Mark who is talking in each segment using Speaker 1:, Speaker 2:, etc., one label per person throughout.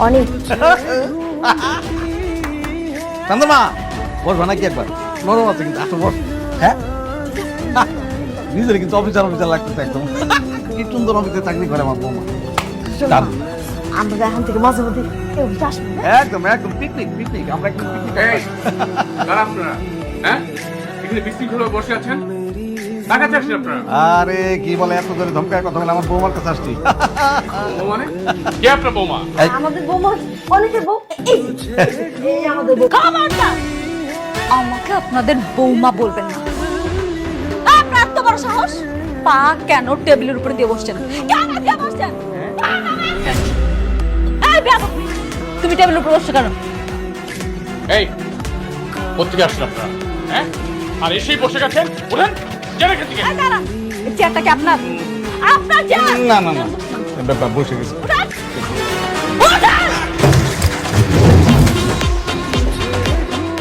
Speaker 1: অনেক।
Speaker 2: চন্দ্রমা বসবা নাকি একবার? নরম আছে কিন্তু, আসো বস। হ্যাঁ নিজের কিন্তু অফিসার অফিসার লাগতেছে একদম। কি সুন্দর অফিসে চাকরি করে আমার বৌমা। দারুণ।
Speaker 1: আমরা এখন থেকে মাঝে মধ্যে কেউ আসবো না?
Speaker 2: একদম একদম পিকনিক পিকনিক, আমরা একদম পিকনিক।
Speaker 3: দাঁড়া আপনারা, হ্যাঁ এখানে বিশৃঙ্খলা বসে আছেন, টাকাতে আসছেন আপনারা।
Speaker 2: আরে কি বলে, এত করে ধমকায় কথা বলে, আমার বৌমার কাছে আসছি।
Speaker 3: ও মানে কে আপনার বৌমা?
Speaker 2: এই,
Speaker 1: আমাদের বৌমা অনেকের বউ এই আমাদের বউ।
Speaker 4: খবরদার আমাকে আপনাদের বৌমা বলবেন না। আপনার এত বড় সাহস, পা কেন টেবিলের উপরে দিয়ে বসছেন? কেন দিয়ে বসছেন? এই বেয়াদব, তুমি টেবিলের উপরে বসছো কেন?
Speaker 3: এই কোথেকে আসছেন আপনারা, হ্যাঁ? আর এসেই বসে গেছেন, উঠেন যান এখান থেকে।
Speaker 4: এই দাঁড়ান, এই চেয়ারটা কি আপনার? আপনার চেয়ার?
Speaker 2: না না না, ব্যাপার বসে গেছে।
Speaker 4: উঠেন! উঠেন!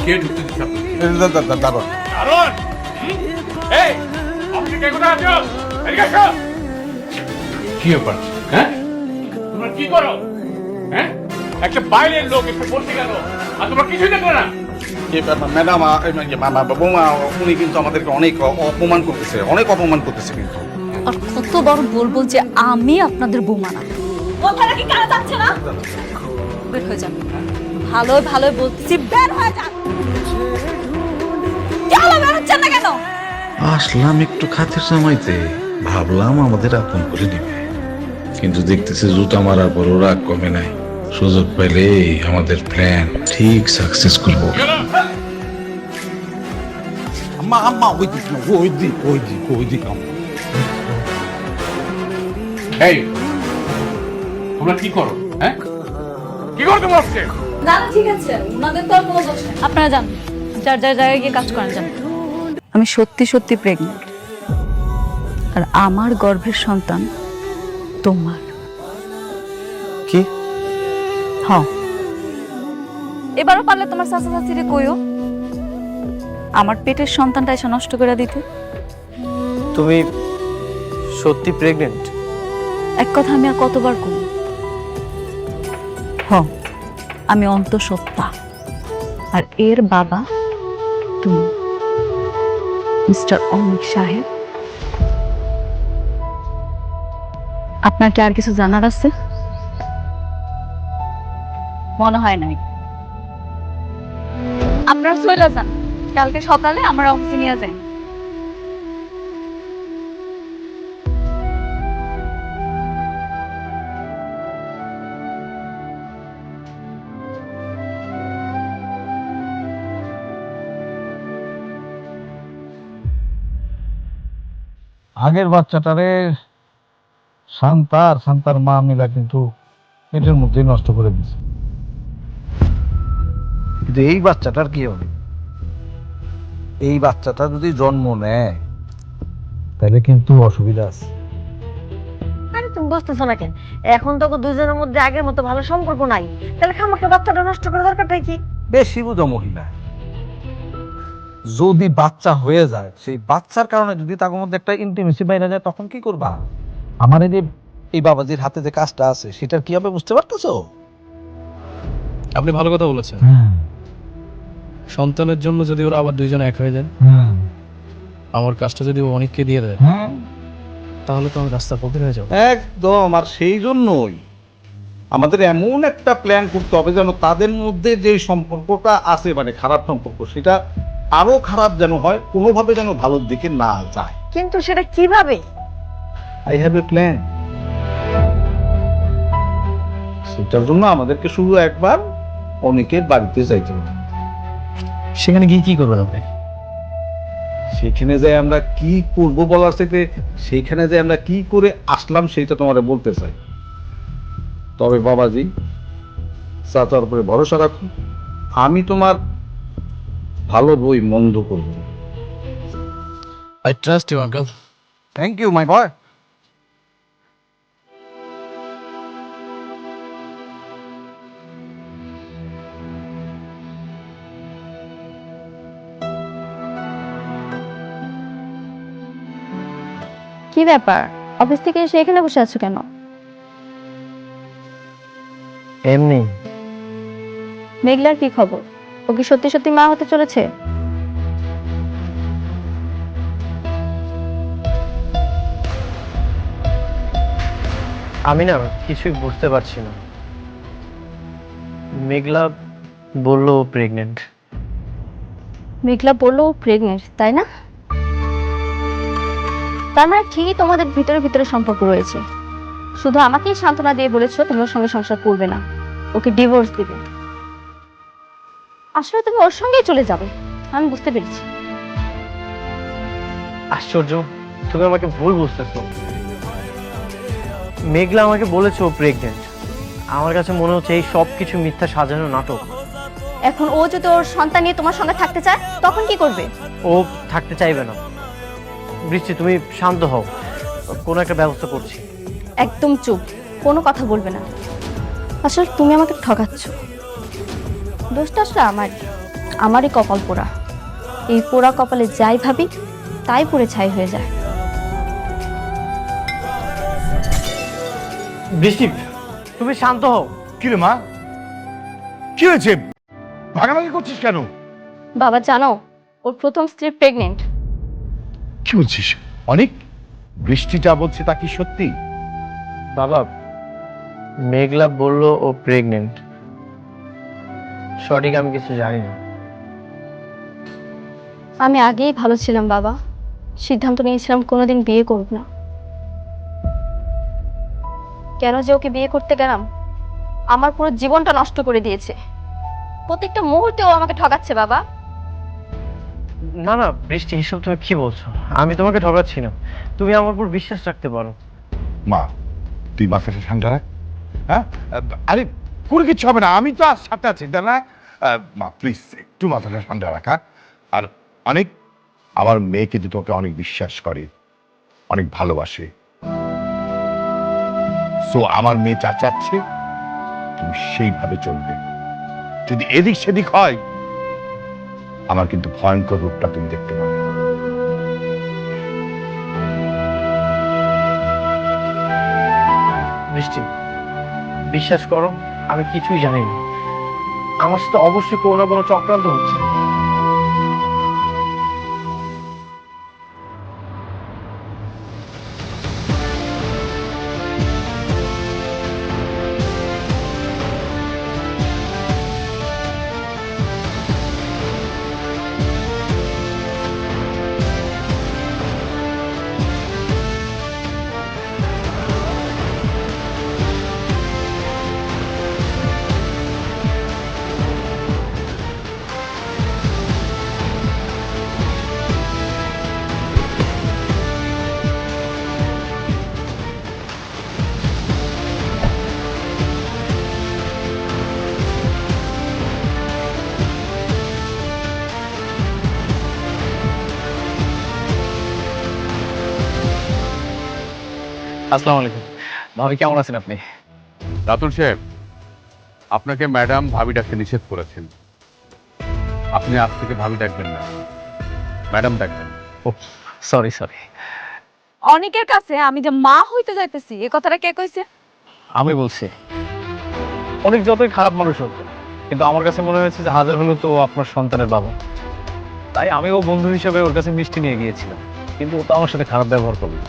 Speaker 3: কে ঢুকতে দিচ্ছে আপনাকে?
Speaker 2: দারুণ।
Speaker 3: কারণ এই আপনি কে কোথায় আছো? এদিকে আসো। কি ব্যাপার, হ্যাঁ? তোমরা কি করো, হ্যাঁ? একটা বাইরের লোক এসে বলতে গেল আর তোমরা কিছুই দেখলে না।
Speaker 2: ম্যাডাম, বৌমা উনি কিন্তু আমাদেরকে অনেক অপমান করতেছে, অনেক অপমান করতেছে কিন্তু।
Speaker 4: আর কতবার বলবো যে আমি আপনাদের বৌমা না? কথাটা কি কানে যাচ্ছে না? বের হয়ে যান। ভালো ভালো বলতেছি, বের হয়ে যান। কেন বের হচ্ছেন না কেন?
Speaker 5: আসলাম একটু খাতির জামাইতে, ভাবলাম আমাদের আপন করে নিবে, কিন্তু দেখতেছি জুতা মারার পর রাগ কমে নাই। সুযোগ পেলে আমাদের প্ল্যান ঠিক সাকসেস করবো।
Speaker 2: আম্মা আম্মা, ওই দিক না, ওই দিক ওই দিক ওই দিক আম্মা।
Speaker 3: এই তোমরা কি করো, হ্যাঁ? কি করো তোমরা আজকে?
Speaker 4: না না ঠিক আছে, ওনাদের তো আর কোনো দোষ নেই। আপনারা যান, যার যার জায়গায় গিয়ে কাজ করেন যান। আমি সত্যি সত্যি প্রেগনেন্ট, আর আমার গর্ভের সন্তান তোমার।
Speaker 2: কি?
Speaker 4: হ্যাঁ, এবারও পারলে তোমার চাচা চাচিরে কইও আমার পেটের সন্তানটা এসে নষ্ট করে দিতে।
Speaker 6: তুমি সত্যি প্রেগনেন্ট?
Speaker 4: এক কথা আমি আর কতবার কই? আমি অন্তঃসত্ত্বা, আর এর বাবা তুমি, মিস্টার অমিত সাহেব। আপনার কি আর কিছু জানার আছে? মনে হয় নাই। আপনারা চলে যান, কালকে সকালে আমার অফিসে নিয়ে যাই।
Speaker 2: আগের বাচ্চাটারে শান্তার মা মিলা কিন্তু পেটের মধ্যেই নষ্ট করে দিচ্ছে, কিন্তু এই বাচ্চাটার কি হবে? এই বাচ্চাটা যদি জন্ম নেয় তাহলে কিন্তু অসুবিধা আছে।
Speaker 1: আরে তুমি বুঝতেছো না কেন? এখন তো দুজনের মধ্যে আগের মতো ভালো সম্পর্ক নাই, তাহলে খামাখা বাচ্চাটা নষ্ট করার দরকারটাই কি?
Speaker 2: বেশি বুঝো মহিলা, যদি বাচ্চা হয়ে যায়, সেই বাচ্চার কারণে যদি তার মধ্যে একটা ইন্টিমেসি বাইরে যায়, তখন কি করবা? আমার এই যে এই বাবাজির হাতে যে কাজটা আছে, সেটার কি হবে বুঝতে পারতেছো?
Speaker 6: আপনি ভালো কথা বলেছেন। সন্তানের জন্য যদি ওরা আবার দুইজন এক হয়ে যায়, আমার কাজটা যদি ও অনেককে দিয়ে দেয়, তাহলে তো আমি রাস্তার পথে হয়ে যাবো।
Speaker 2: একদম। আর সেই জন্যই আমাদের এমন একটা প্ল্যান করতে হবে যেন তাদের মধ্যে যে সম্পর্কটা আছে, মানে খারাপ সম্পর্ক, সেটা আরো খারাপ যেন হয়, কোনোভাবে যেন ভালোর দিকে না যায়।
Speaker 1: কিন্তু সেটা কিভাবে?
Speaker 2: I have a plan. সেটার জন্য আমাদেরকে শুধু একবার অনেকের বাড়িতে যাইতে হবে।
Speaker 6: সেখানে গিয়ে কি করবেন আপনি?
Speaker 2: সেখানে যে আমরা কি করব বলার থেকে সেখানে যে আমরা কি করে আসলাম সেটা তোমারে বলতে চাই। তবে বাবাজি, চাচার উপরে ভরসা রাখো, আমি তোমার ভালো বই মন্দ করব।
Speaker 6: I trust you uncle.
Speaker 2: Thank you my boy.
Speaker 7: কি ব্যাপার, অফিস থেকে এসে এখানে বসে আছো কেন?
Speaker 6: এমনি।
Speaker 4: মেঘলার কি খবর? ও কি সত্যি সত্যি মা হতে চলেছে?
Speaker 6: আমি না কিছুই বুঝতে পারছি না। মেঘলা বললো প্রেগনেন্ট।
Speaker 4: মেঘলা বললো ও প্রেগনেন্ট, তাই না? তার মানে ঠিকই তোমাদের ভিতরে ভিতরে সম্পর্ক রয়েছে। শুধু আমাকেই সান্ত্বনা দিয়ে বলেছো তুমি ওর সঙ্গে সংসার করবে না, ওকে ডিভোর্স দিবে। আসলে তুমি ওর সঙ্গেই চলে যাবে, আমি বুঝতে পেরেছি।
Speaker 6: আশ্চর্য, তুমি আমাকে ভুল বুঝতেছো। মেঘলা আমাকে বলেছে ও প্রেগনেন্ট। আমার কাছে মনে হচ্ছে এই সব কিছু মিথ্যা সাজানো নাটক।
Speaker 4: এখন ও যদি ওর সন্তান নিয়ে তোমার সঙ্গে থাকতে চায় তখন কি করবে?
Speaker 6: ও থাকতে চাইবে না। বৃষ্টি, তুমি শান্ত হও, কোনো একটা ব্যবস্থা করছি।
Speaker 4: একদম চুপ, কোনো কথা বলবে না। আসলে তুমি আমাকে ঠকাচ্ছ। দোষটা আসলে আমারই কপাল পোড়া। এই পোড়া কপালে যাই ভাবি তাই পুড়ে ছাই হয়ে যায়।
Speaker 6: বৃষ্টি, তুমি শান্ত হও।
Speaker 7: কি রে মা, কি হয়েছে? ভাগাভাগি করছিস কেন?
Speaker 4: বাবা জানো, ওর প্রথম স্ত্রী প্রেগনেন্ট।
Speaker 7: কি বলছিস? অনেক বৃষ্টি যা বলছে তা কি সত্যি?
Speaker 6: বাবা, মেঘলা বললো ও প্রেগনেন্ট। সঠিক আমি কিছু জানি না।
Speaker 4: আমি আগেই ভালো ছিলাম বাবা, সিদ্ধান্ত নিয়েছিলাম কোনোদিন বিয়ে করব না। কেন যে ওকে বিয়ে করতে গেলাম, আমার পুরো জীবনটা নষ্ট করে দিয়েছে। প্রত্যেকটা মুহূর্তে ও আমাকে ঠকাচ্ছে বাবা।
Speaker 6: না না বৃষ্টি, এসব তুমি কি বলছো? আমি তোমাকে ঠকাচ্ছি না, তুমি আমার উপর বিশ্বাস রাখতে পারো।
Speaker 7: মা, তুই মাথাটা ঠান্ডা রাখ। হ্যাঁ, আরে কোনো কিছু হবে না, আমি তো আর সাথে আছি, তাই না? মা প্লিজ একটু মাথাটা ঠান্ডা রাখা। আর অনেক, আমার মেয়েকে যে তোকে অনেক বিশ্বাস করে, অনেক ভালোবাসে। সো আমার মেয়ে যা চাচ্ছে তুমি সেইভাবে চলবে। যদি এদিক সেদিক হয়, আমার কিন্তু ভয়ঙ্কর রূপটা তুমি দেখতে পাবে।
Speaker 6: বৃষ্টি, বিশ্বাস করো, আমি কিছুই জানি না। আমার সাথে অবশ্যই কোনো না কোনো চক্রান্ত হচ্ছে।
Speaker 8: আসসালামু আলাইকুম ভাবি, কেমন আছেন আপনি?
Speaker 3: রাতুল সাহেব, আপনাকে ম্যাডাম ভাবি ডাকতে নিষেধ করেছেন। আপনি আজ থেকে ভাবি ডাকবেন না, ম্যাডাম ডাকবেন।
Speaker 8: ও সরি।
Speaker 4: অনেকের কাছে আমি যে মা হইতে যাইতেছি এই কথাটা কে কইছে?
Speaker 8: আমি বলছি, অনেক যতই খারাপ মানুষ হোক, কিন্তু আমার কাছে মনে হয়েছে যে হাজার হলেও তো ও আপনার সন্তানের বাবা। তাই আমি ও বন্ধু হিসেবে ওর কাছে মিষ্টি নিয়ে গিয়েছিলাম, কিন্তু ও তো আমার সাথে খারাপ ব্যবহার করলো।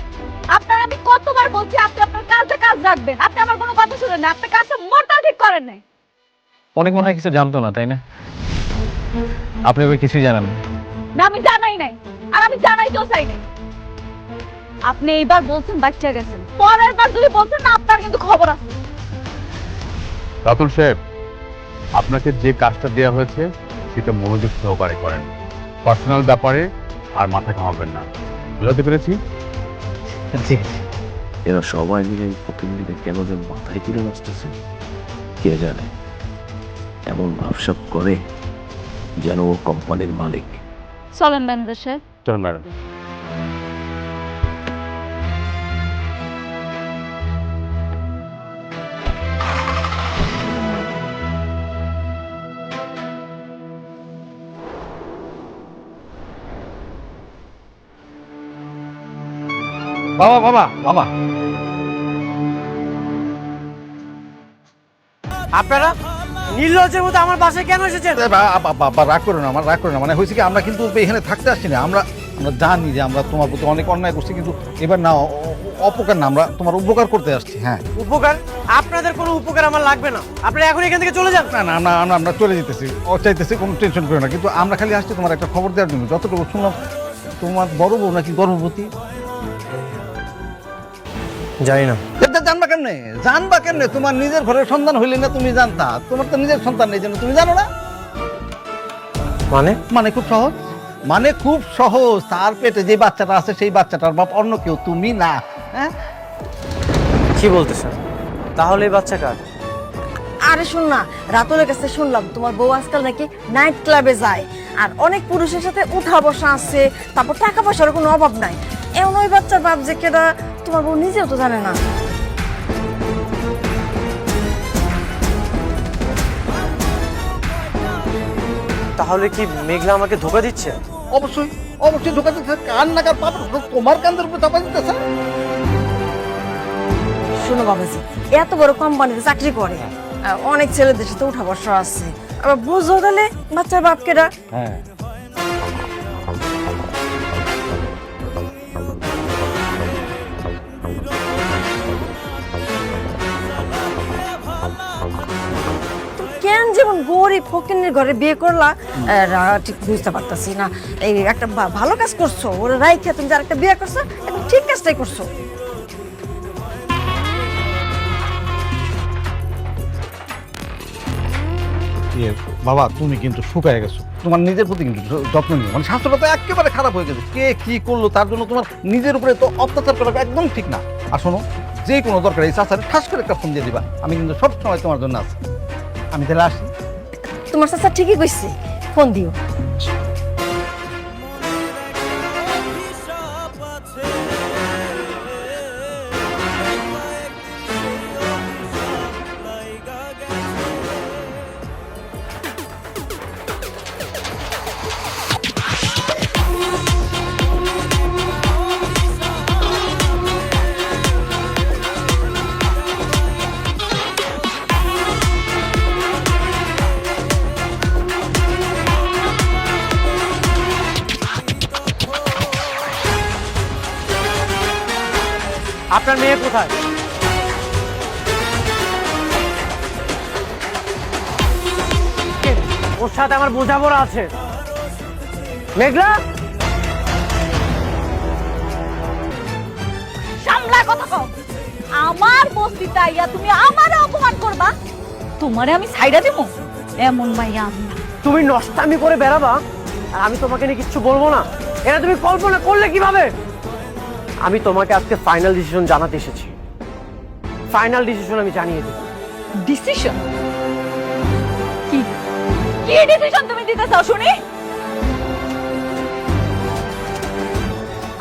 Speaker 4: আপনার আমি কতবার বলছি আপনি আপনার কাজে কাজ রাখবেন, আপনি আমার কোনো কথা শুনেন না। আপনি কাজটা মোটা ঠিক করেন নাই।
Speaker 8: অনেক মনে হয় কিছু জানতো না, তাই না? আপনি ওকে কিছুই জানান না।
Speaker 4: না, আমি জানাই নাই, আর আমি জানাইতেও চাই নাই। আপনি এইবার বলছেন বাচ্চা গেছেন, পরের বার যদি বলছেন না আপনার কিন্তু খবর আছে।
Speaker 3: রাতুল সাহেব, আপনাকে যে কাজটা দেওয়া হয়েছে সেটা মনোযোগ সহকারে করেন। পার্সোনাল ব্যাপারে আর মাথা ঘামাবেন না, বুঝাতে পেরেছি?
Speaker 8: জি।
Speaker 9: এরা সবাই মিলে এই প্রতিনিধিকে কেন যে মাথায় তুলে নাচতেছে কে জানে। এমন ভাবসাব করে যেন ও কোম্পানির মালিক।
Speaker 4: চলেন ম্যানেজার সাহেব।
Speaker 3: চল ম্যাডাম।
Speaker 2: বাবা বাবা বাবা,
Speaker 10: আপনারা নির্লজ্জের মতো আমার বাসায় কেন এসেছেন?
Speaker 2: রাগ করো না, আমার রাগ করো না। মানে হয়েছে কি, আমরা কিন্তু এখানে থাকতে আসছি না। আমরা জানি যে আমরা তোমার প্রতি অনেক অন্যায় করছি, কিন্তু এবার না, অপকার না, আমরা তোমার উপকার করতে আসছি। হ্যাঁ,
Speaker 10: উপকার? আপনাদের কোনো উপকার আমার লাগবে না, আপনারা এখন এখান থেকে চলে যান।
Speaker 2: না না, আমরা চলে যেতেছি, চাইতেছি, কোনো টেনশন করো না। কিন্তু আমরা খালি আসছি তোমার একটা খবর দেওয়ার জন্য। যতটুকু শুনলাম তোমার বড় বউ নাকি গর্ভবতী।
Speaker 10: জানি না।
Speaker 2: জানবা কেমনে? তোমার নিজের ঘরের সন্তান হইলে না তুমি জানতা? তোমার তো নিজের সন্তান নেই, জন্য তুমি জানো না। মানে খুব সহজ। তার পেটে যে বাচ্চাটা আছে সেই বাচ্চাটার বাপ অন্য কেউ, তুমি না। হ্যাঁ,
Speaker 10: কি বলতেছেন? তাহলে এই বাচ্চা কার?
Speaker 1: আরে শোন না, রাতুলের কাছে শুনলাম তোমার বউ আজকাল নাকি নাইট ক্লাবে যায়, আর অনেক পুরুষের সাথে উঠা বসা আছে, তারপর টাকা পয়সার কোনো অভাব নাই। এমন ওই বাচ্চার বাপ যে কেডা তোমার বউ নিজেও তো জানে না।
Speaker 10: তাহলে কি মেঘলা আমাকে ধোকা দিচ্ছে?
Speaker 2: অবশ্যই ধোকা দিচ্ছে। কান নাকার পাপ তোমার কান্দের উপর চাপা দিতেছে।
Speaker 1: শোনো বাবাজি, এত বড় কোম্পানিতে চাকরি করে, অনেক ছেলেদের সাথে উঠা বসা আছে, আবার বুঝো তাহলে বাচ্চার বাপ কেডা।
Speaker 2: হ্যাঁ,
Speaker 1: কেন যেমন গরিব ফকিনের ঘরে বিয়ে করলা, ঠিক বুঝতে পারতাছি না। এই একটা ভালো কাজ করছো, ওরা রাইখে তুমি যার একটা বিয়ে করছো, একদম ঠিক কাজটাই করছো।
Speaker 2: বাবা তুমি কিন্তু শুকায় গেছো। তোমার নিজের প্রতি কিন্তু যত্ন নিও। মানে স্বাস্থ্যটা তো একেবারে খারাপ হয়ে গেছে। কে কি করলো তার জন্য তোমার নিজের উপরে তো অত্যাচার করা একদম ঠিক না। আর শোনো, যে কোনো দরকার এই চাচারে ঠাস করে একটা ফোন দিয়ে দিবা। আমি কিন্তু সব সময় তোমার জন্য আছি। আমি তাহলে আসি।
Speaker 1: তোমার চাচা ঠিকই কইছে, ফোন দিও।
Speaker 10: আপনার মেয়ে কোথায়? ওর সাথে আমার বোঝাপড়া আছে। মেঘলা,
Speaker 4: সামলা কথা কও। আমার বস্তিতে আইয়া তুমি আমারে অপমান করবা? তোমারে আমি ছাইড়া দেব? এমন মাইয়া আমি না।
Speaker 10: তুমি নষ্টামি করে বেড়াবা আর আমি তোমাকে নিয়ে কিচ্ছু বলবো না, এটা তুমি কল্পনা করলে কিভাবে? আমি তোমাকে আজকে ফাইনাল ডিসিশন জানাতে এসেছি। ফাইনাল ডিসিশন আমি জানিয়ে দেব।
Speaker 4: ডিসিশন? কি কি ডিসিশন তুমি দিতে চাও শুনি?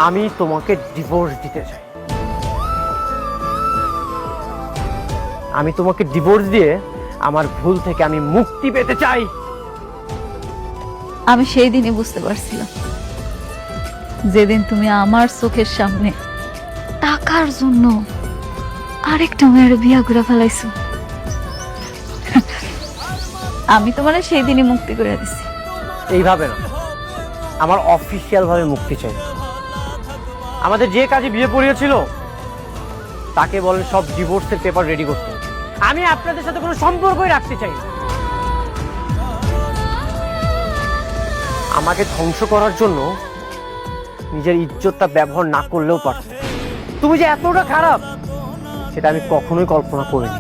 Speaker 10: আমি তোমাকে ডিভোর্স দিতে চাই। আমি তোমাকে ডিভোর্স দিয়ে আমার ভুল থেকে আমি মুক্তি পেতে চাই।
Speaker 4: আমি সেই দিনই বুঝতে পারছিলাম, যেদিন তুমি আমার চোখের সামনে টাকার জন্য আরেকটা মেয়ের বিয়া করে ফেলাইছো। আমি তোমার সেই দিনই মুক্তি করে দিছি।
Speaker 10: এইভাবে না, আমার অফিসিয়াল ভাবে মুক্তি চাই। আমাদের যে কাজে বিয়ে পড়িয়েছিল তাকে বলেন সব ডিভোর্সের পেপার রেডি করতে। আমি আপনাদের সাথে কোনো সম্পর্কই রাখতে চাই না। আমাকে ধ্বংস করার জন্য নিজের ইজ্জতটা ব্যবহার না করলেও পারত। তুমি যে এতটা খারাপ সেটা আমি কখনোই কল্পনা করিনি।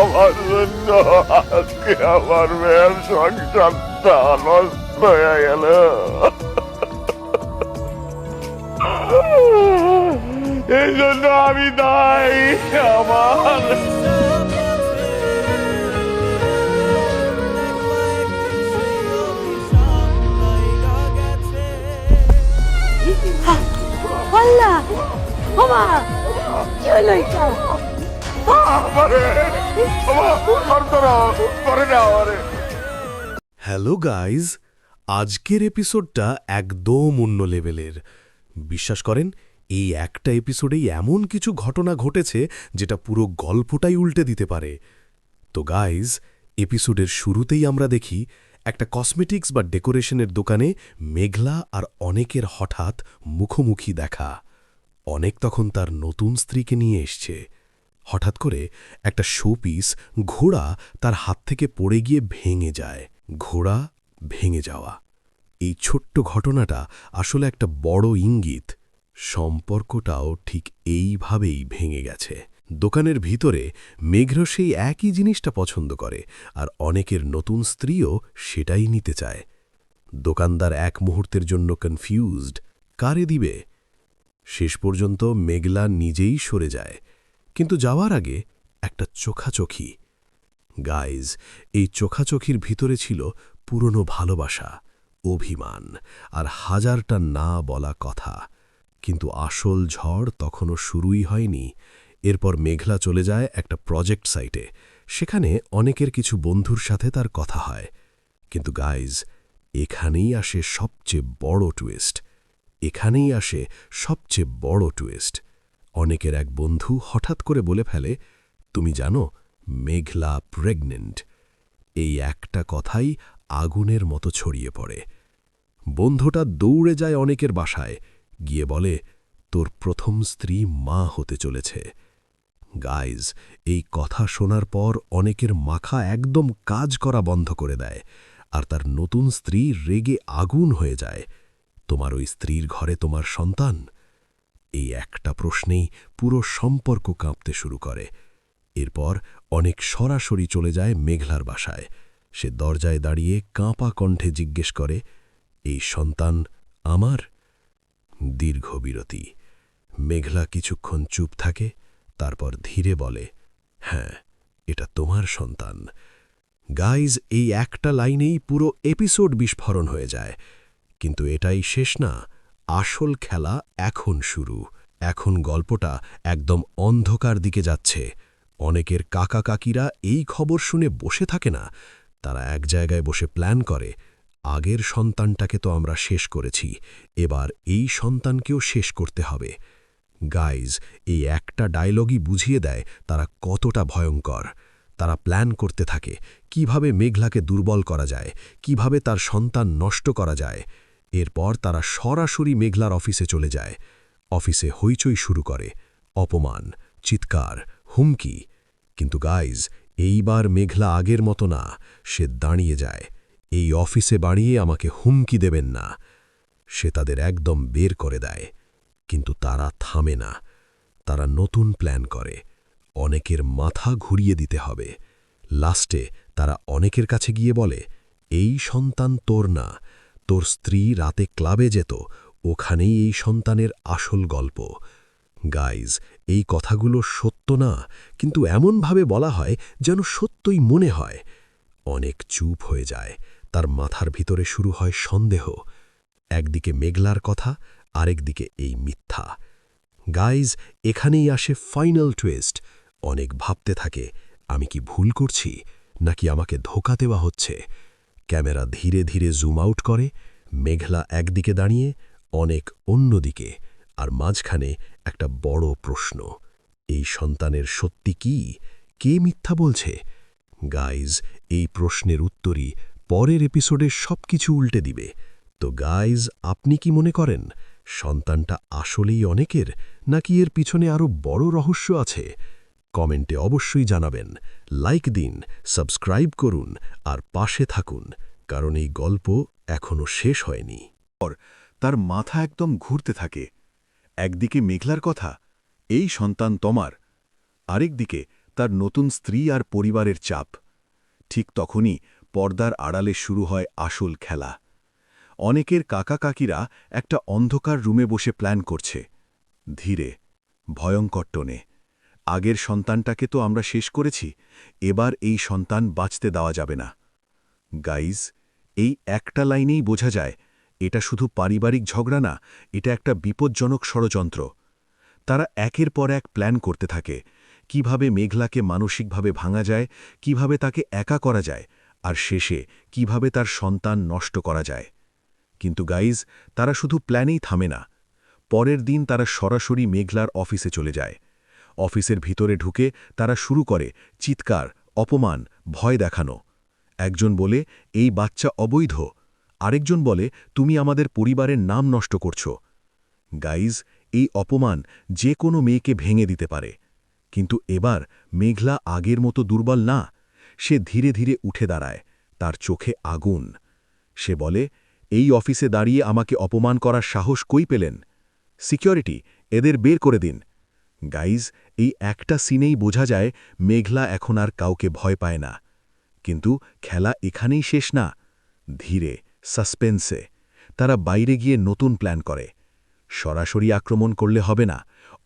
Speaker 7: আমার জন্য আজকে আমার মেয়ের সংসারটা নষ্ট হয়ে গেল। এই জন্য আমি দায়ী। আমার
Speaker 4: আল্লাহ ওমা কি হলো এটা
Speaker 11: হ্যালো গাইজ, আজকের এপিসোডটা একদম অন্য লেভেলের। বিশ্বাস করেন, এই একটা এপিসোডেই এমন কিছু ঘটনা ঘটেছে যেটা পুরো গল্পটাই উল্টে দিতে পারে। তো গাইজ, এপিসোডের শুরুতেই আমরা দেখি একটা কসমেটিক্স বা ডেকোরেশনের দোকানে মেঘলা আর অনেকের হঠাৎ মুখোমুখি দেখা। অনেক তখন তার নতুন স্ত্রীকে নিয়ে এসছে। হঠাৎ করে একটা শোপিস ঘোড়া তার হাত থেকে পড়ে গিয়ে ভেঙে যায়। ঘোড়া ভেঙে যাওয়া, এই ছোট্ট ঘটনাটা আসলে একটা বড় ইঙ্গিত। সম্পর্কটাও ঠিক এইভাবেই ভেঙে গেছে। দোকানের ভিতরে মেঘ্র সেই একই জিনিসটা পছন্দ করে, আর অনেকের নতুন স্ত্রীও সেটাই নিতে চায়। দোকানদার এক মুহূর্তের জন্য কনফিউজড, কারে দিবে। শেষ পর্যন্ত মেঘলা নিজেই সরে যায়, কিন্তু যাওয়ার আগে একটা চোখাচোখি। গাইজ, এই চোখাচোখির ভিতরে ছিল পুরনো ভালোবাসা, অভিমান আর হাজারটা না বলা কথা। কিন্তু আসল ঝড় তখনও শুরুই হয়নি। এরপর মেঘলা চলে যায় একটা প্রজেক্ট সাইটে। সেখানে অনেকের কিছু বন্ধুর সাথে তার কথা হয়। কিন্তু গাইজ, এখানেই আসে সবচেয়ে বড় টুইস্ট। অনেকের এক বন্ধু হঠাৎ করে বলে ফেলে, তুমি জানো মেঘলা প্রেগনেন্ট। এই একটা কথাই আগুনের মতো ছড়িয়ে পড়ে। বন্ধুটা দৌড়ে যায় অনেকের বাসায়, গিয়ে বলে, তোর প্রথম স্ত্রী মা হতে চলেছে। গাইজ, এই কথা শোনার পর অনেকের মাথা একদম কাজ করা বন্ধ করে দেয়, আর তার নতুন স্ত্রী রেগে আগুন হয়ে যায়। তোমার ওই স্ত্রীর ঘরে তোমার সন্তান? এই একটা প্রশ্নেই পুরো সম্পর্ক কাঁপতে শুরু করে। এরপর অনেক সরাসরি চলে যায় মেঘলার বাসায়। সে দরজায় দাঁড়িয়ে কাঁপা কণ্ঠে জিজ্ঞেস করে, এই সন্তান আমার? দীর্ঘ বিরতি। মেঘলা কিছুক্ষণ চুপ থাকে, তারপর ধীরে বলে, হ্যাঁ, এটা তোমার সন্তান। গাইজ, এই একটা লাইনেই পুরো এপিসোড বিস্ফোরণ হয়ে যায়। কিন্তু এটাই শেষ না, আসল খেলা এখন শুরু। এখন গল্পটা একদম অন্ধকার দিকে যাচ্ছে। অনেকের কাকা কাকিরা এই খবর শুনে বসে থাকে না, তারা এক জায়গায় বসে প্ল্যান করে, আগের সন্তানটাকে তো আমরা শেষ করেছি, এবার এই সন্তানকেও শেষ করতে হবে। গাইজ, এই একটা ডায়লগই বুঝিয়ে দেয় তারা কতটা ভয়ঙ্কর। তারা প্ল্যান করতে থাকে কিভাবে মেঘলাকে দুর্বল করা যায়, কিভাবে তার সন্তান নষ্ট করা যায়। এরপর তারা সরাসরি মেঘলার অফিসে চলে যায়। অফিসে হইচই শুরু করে, অপমান, চিৎকার, হুমকি। কিন্তু গাইজ, এইবার মেঘলা আগের মতো না। সে দাঁড়িয়ে যায়, এই অফিসে বাড়িয়ে আমাকে হুমকি দেবেন না। সে তাদের একদম বের করে দেয়। কিন্তু তারা থামে না। তারা নতুন প্ল্যান করে, অনেকের মাথা ঘুরিয়ে দিতে হবে। লাস্টে তারা অনেকের কাছে গিয়ে বলে, এই সন্তান তোর না, তোর স্ত্রী রাতে ক্লাবে যেত, ওখানেই এই সন্তানের আসল গল্প। গাইজ, এই কথাগুলো সত্য না, কিন্তু এমনভাবে বলা হয় যেন সত্যই মনে হয়। অনেক চুপ হয়ে যায়, তার মাথার ভিতরে শুরু হয় সন্দেহ। একদিকে মেঘলার কথা, আরেকদিকে এই মিথ্যা। গাইজ, এখানেই আসে ফাইনাল টুইস্ট। অনেক ভাবতে থাকে, আমি কি ভুল করছি, নাকি আমাকে ধোঁকা দেওয়া হচ্ছে। ক্যামেরা ধীরে ধীরে জুম আউট করে, মেঘলা একদিকে দাঁড়িয়ে, অনেক অন্যদিকে, আর মাঝখানে একটা বড় প্রশ্ন, এই সন্তানের সত্যি কি, কে মিথ্যা বলছে। গাইজ, এই প্রশ্নের উত্তরই পরের এপিসোডে সবকিছু উল্টে দিবে। তো গাইজ, আপনি কি মনে করেন সন্তানটা আসলেই অনেকের, নাকি এর পিছনে আরও বড় রহস্য আছে? কমেন্টে অবশ্যই জানাবেন। লাইক দিন, সাবস্ক্রাইব করুন আর পাশে থাকুন, কারণ এই গল্প এখনও শেষ হয়নি।
Speaker 12: তার মাথা একদম ঘুরতে থাকে। একদিকে মেঘলার কথা, এই সন্তান তোমার, আরেকদিকে তার নতুন স্ত্রী আর পরিবারের চাপ। ঠিক তখনই পর্দার আড়ালে শুরু হয় আসল খেলা। অনেকের কাকা কাকিরা একটা অন্ধকার রুমে বসে প্ল্যান করছে, ধীরে, ভয়ঙ্কর টোনে। আগের সন্তানটাকে তো আমরা শেষ করেছি, এবার এই সন্তান বাঁচতে দেওয়া যাবে না। গাইজ, এই একটা লাইনেই বোঝা যায় এটা শুধু পারিবারিক ঝগড়া না, এটা একটা বিপজ্জনক ষড়যন্ত্র। তারা একের পর এক প্ল্যান করতে থাকে, কিভাবে মেঘলাকে মানসিকভাবে ভাঙা যায়, কিভাবে তাকে একা করা যায়, আর শেষে কিভাবে তার সন্তান নষ্ট করা যায়। কিন্তু গাইজ, তারা শুধু প্ল্যানেই থামে না। পরের দিন তারা সরাসরি মেঘলার অফিসে চলে যায়। অফিসের ভিতরে ঢুকে তারা শুরু করে চিৎকার, অপমান, ভয় দেখানো। একজন বলে, এই বাচ্চা অবৈধ। আরেকজন বলে, তুমি আমাদের পরিবারের নাম নষ্ট করছো। গাইজ, এই অপমান যে কোনো মেয়েকে ভেঙে দিতে পারে। কিন্তু এবার মেঘলা আগের মতো দুর্বল না। সে ধীরে ধীরে উঠে দাঁড়ায়, তার চোখে আগুন। সে বলে, এই অফিসে দাঁড়িয়ে আমাকে অপমান করার সাহস কই পেলেন? সিকিউরিটি, এদের বের করে দিন। গাইজ, এই একটা সিনেই বোঝা যায় মেঘলা এখন আর কাউকে ভয় পায় না। কিন্তু খেলা এখানেই শেষ না। ধীরে, সাসপেন্সে তারা বাইরে গিয়ে নতুন প্ল্যান করে। সরাসরি আক্রমণ করলে হবে না,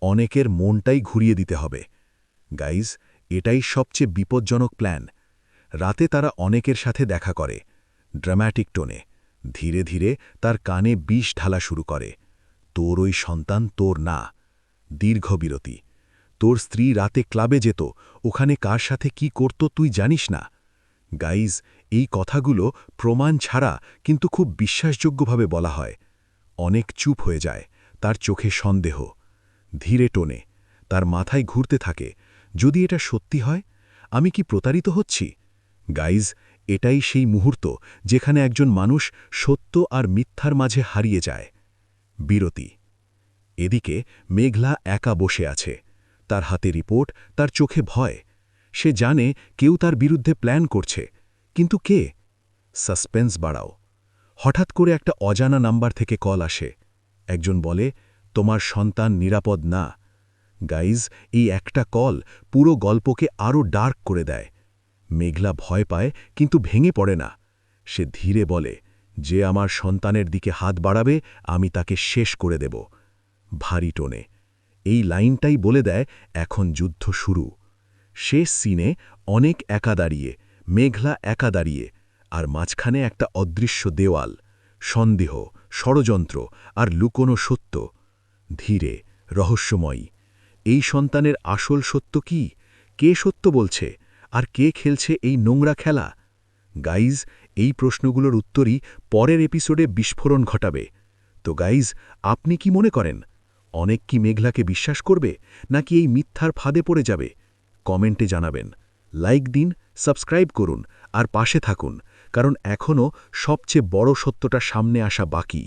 Speaker 12: অনেকের মনটাই ঘুরিয়ে দিতে হবে। গাইজ, এটাই সবচেয়ে বিপজ্জনক প্ল্যান। রাতে তারা অনেকের সাথে দেখা করে, ড্রামাটিক টোনে। ধীরে ধীরে তার কানে বিষ ঢালা শুরু করে। তোর ওই সন্তান তোর না। দীর্ঘ বিরতি। তোর স্ত্রী রাতে ক্লাবে যেত, ওখানে কার সাথে কি করত তুই জানিস না। গাইজ, এই কথাগুলো প্রমাণ ছাড়া কিন্তু খুব বিশ্বাসযোগ্যভাবে বলা হয়। অনেক চুপ হয়ে যায়, তার চোখে সন্দেহ। ধীরে টোনে তার মাথায় ঘুরতে থাকে, যদি এটা সত্যি হয়, আমি কি প্রতারিত হচ্ছি? গাইজ, এটাই সেই মুহূর্ত যেখানে একজন মানুষ সত্য আর মিথ্যার মাঝে হারিয়ে যায়। বিরতি। এদিকে মেঘলা একা বসে আছে, তার হাতে রিপোর্ট, তার চোখে ভয়। সে জানে কেউ তার বিরুদ্ধে প্ল্যান করছে, কিন্তু কে? সাসপেন্স বাড়াও। হঠাৎ করে একটা অজানা নাম্বার থেকে কল আসে। একজন বলে, তোমার সন্তান নিরাপদ না। গাইজ, এই একটা কল পুরো গল্পকে আরও ডার্ক করে দেয়। মেঘলা ভয় পায়, কিন্তু ভেঙে পড়ে না। সে ধীরে বলে, যে আমার সন্তানের দিকে হাত বাড়াবে আমি তাকে শেষ করে দেব। ভারী টোনে এই লাইনটাই বলে দেয় এখন যুদ্ধ শুরু। শেষ সিনে অনেক একা দাঁড়িয়ে, মেঘলা একা দাঁড়িয়ে, আর মাঝখানে একটা অদৃশ্য দেওয়াল, সন্দেহ, ষড়যন্ত্র আর লুকোনো সত্য। ধীরে, রহস্যময়ী। এই সন্তানের আসল সত্য কি? কে সত্য বলছে, আর কে খেলছে এই নোংরা খেলা? গাইজ, এই প্রশ্নগুলোর উত্তরই পরের এপিসোডে বিস্ফোরণ ঘটাবে। তো গাইজ, আপনি কি মনে করেন? অনেক কি মেঘলাকে বিশ্বাস করবে, নাকি এই মিথ্যার ফাঁদে পড়ে যাবে? কমেন্টে জানাবেন। লাইক দিন, সাবস্ক্রাইব করুন আর পাশে থাকুন, কারণ এখনও সবচেয়ে বড় সত্যটা সামনে আসা বাকি।